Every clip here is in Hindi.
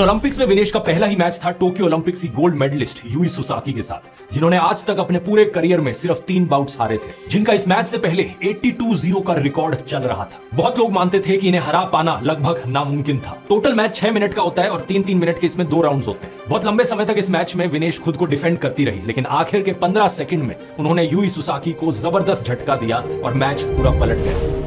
ओलंपिक्स में विनेश का पहला ही मैच था टोक्यो ओलंपिक्स की गोल्ड मेडलिस्ट यूई सुसाकी के साथ, जिन्होंने आज तक अपने पूरे करियर में सिर्फ 3 बाउट्स हारे थे, जिनका इस मैच से पहले 82-0 का रिकॉर्ड चल रहा था। बहुत लोग मानते थे कि इन्हें हरा पाना लगभग नामुमकिन था। टोटल मैच 6 मिनट का होता है और 3-3 मिनट के इसमें 2 राउंड्स होते हैं। बहुत लंबे समय तक इस मैच में विनेश खुद को डिफेंड करती रही, लेकिन आखिर के 15 सेकंड में उन्होंने यूई सुसाकी को जबरदस्त झटका दिया और मैच पूरा पलट गया।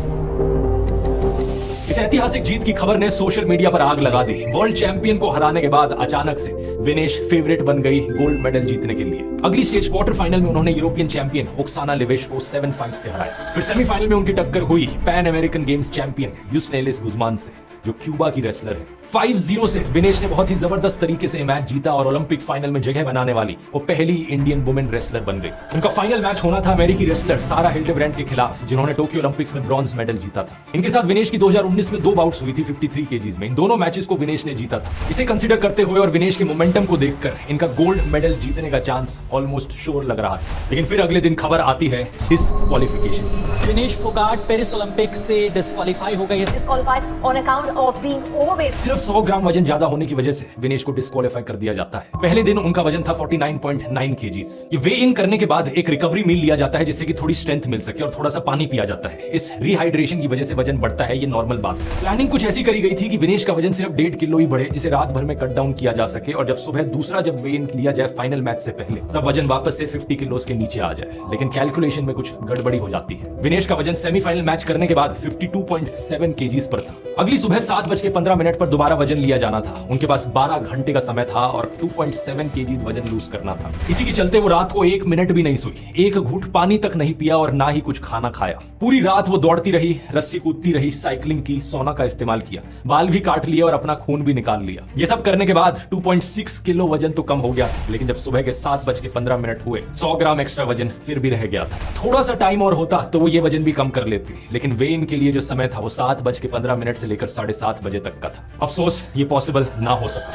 इस ऐतिहासिक जीत की खबर ने सोशल मीडिया पर आग लगा दी। वर्ल्ड चैंपियन को हराने के बाद अचानक से विनेश फेवरेट बन गई गोल्ड मेडल जीतने के लिए। अगली स्टेज क्वार्टर फाइनल में उन्होंने यूरोपियन चैंपियन ओक्साना लिवेश को 7-5 से हराया। फिर सेमीफाइनल में उनकी टक्कर हुई Pan American Games champion Yusneylys Guzman से, जो क्यूबा की रेसलर है। 5-0 से विनेश ने बहुत ही जबरदस्त तरीके से मैच जीता और ओलंपिक फाइनल में जगह बनाने वाली वो पहली इंडियन वुमेन रेसलर बन गई। उनका फाइनल मैच होना था अमेरिकी रेसलर सारा हिल्डेब्रैंड के खिलाफ, जिन्होंने टोक्यो ओलंपिक्स में ब्रॉन्ज मेडल जीता था। इनके साथ विनेश की 2019 में 2 बाउट्स हुई थी 53 केजीज में। इन दोनों मैचेस को विनेश ने जीता था। इसे कंसीडर करते हुए और विनेश के मोमेंटम को देखकर इनका गोल्ड मेडल जीतने का चांस ऑलमोस्ट श्योर लग रहा है। लेकिन फिर अगले दिन खबर आती है disqualification. Vinesh Phogat Paris Olympic से डिस्क्वालीफाई हो गई है। Disqualified on account of being overweight. सिर्फ 100 ग्राम वजन ज्यादा होने की वजह से विनेश को डिस्क्वालीफाई कर दिया जाता है। पहले दिन उनका वजन था 49.9 केजीज। ये वे इन करने के बाद एक रिकवरी मील लिया जाता है, जिससे कि थोड़ी स्ट्रेंथ मिल सके और थोड़ा सा पानी पिया जाता है। इस रिहाइड्रेशन की वजह से वजन बढ़ता है, ये नॉर्मल बात है। प्लानिंग कुछ ऐसी करी गई थी कि विनेश का वजन सिर्फ 1.5 किलो ही बढ़े, जिसे रात भर में कट डाउन किया जा सके और जब सुबह दूसरा जब वे इन लिया जाए फाइनल मैच से पहले, तब वजन वापस से 50 किलो के नीचे आ जाए। लेकिन कैलकुलेशन में कुछ गड़बड़ी हो जाती है। विनेश का वजन सेमीफाइनल मैच करने के बाद 52.7 केजीज पर था। अगली सुबह 7:15 पर दोबारा वजन लिया जाना था। उनके पास 12 घंटे का समय था और 2.7 केजीज वजन लूज करना था। इसी के चलते वो रात को 1 मिनट भी नहीं सोई, एक घूंट पानी तक नहीं पिया और ना ही कुछ खाना खाया। पूरी रात वो दौड़ती रही, रस्सी कूदती रही, साइकिलिंग की, सोना का इस्तेमाल किया, बाल भी काट लिया और अपना खून भी निकाल लिया। ये सब करने के बाद 2.6 किलो वजन तो कम हो गया, लेकिन जब सुबह के 7:15 हुए 100 ग्राम एक्स्ट्रा वजन फिर भी रह गया था। थोड़ा सा टाइम और होता तो वो ये वजन भी कम कर लेती, लेकिन वे इन के लिए जो समय था वो 7:15 से लेकर 7:30 बजे तक का था। अफसोस ये पॉसिबल ना हो सका।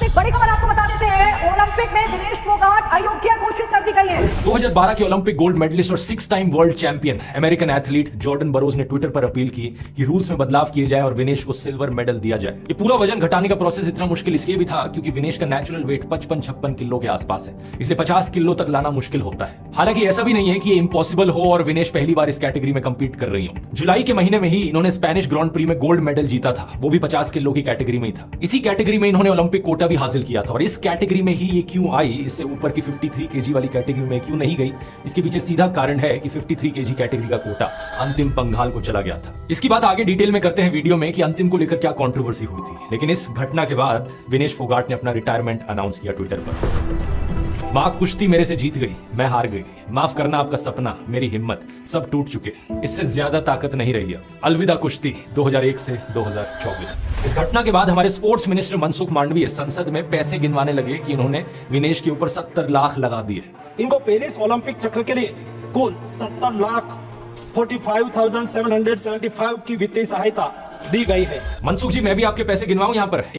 एक बड़ी खबर आपको बता देते हैं, ओलंपिक में विनेश फोगाट अयोग्य घोषित कर दी गई है। 2012 के ओलंपिक गोल्ड मेडलिस्ट और 6 time world champion American athlete Jordan Burroughs ने ट्विटर पर अपील की कि रूल्स में बदलाव किए जाए और विनेश को सिल्वर मेडल दिया जाए। ये पूरा वजन घटाने का प्रोसेस इतना मुश्किल इसलिए भी था क्योंकि विनेश का नेचुरल वेट 55-56 किलो के आसपास है, इसलिए 50 किलो तक लाना मुश्किल होता है। हालांकि ऐसा भी नहीं है कि ये इम्पॉसिबल हो और विनेश पहली बार इस कैटेगरी में कंपीट कर रही हो। जुलाई के महीने में ही इन्होंने स्पेनिश ग्रांड प्री में गोल्ड मेडल जीता था, वो भी 50 किलो की कैटेगरी में ही था। इसी कैटेगरी में इन्होंने ओलंपिक कोटा भी हासिल किया था और इस कैटेगरी में ही ये क्यों आई, इससे ऊपर की 53 केजी वाली कैटेगरी में क्यों नहीं गई, इसके पीछे सीधा कारण है कि 53 केजी कैटेगरी का कोटा अंतिम पंघाल को चला गया था। इसकी बात आगे डिटेल में करते हैं वीडियो में कि अंतिम को लेकर क्या कंट्रोवर्सी हुई थी। लेकिन इस घटना के बाद विनेश फोगाट ने अपना रिटायरमेंट अनाउंस किया ट्विटर पर। मां कुश्ती मेरे से जीत गई, मैं हार गई, माफ करना आपका सपना, मेरी हिम्मत, सब टूट चुके, इससे ज्यादा ताकत नहीं रही है, अलविदा कुश्ती 2001 से 2024। इस घटना के बाद हमारे स्पोर्ट्स मिनिस्टर मनसुख मांडवीय संसद में पैसे गिनवाने लगे कि इन्होंने विनेश के ऊपर 70 लाख लगा दिए। इनको पेरिस ओलंपिक चक्र के लिए कुल 70,45,775 की वित्तीय सहायता दी गई है। मनसुख जी, मैं भी आपके पैसे गिनवाऊं यहाँ पर?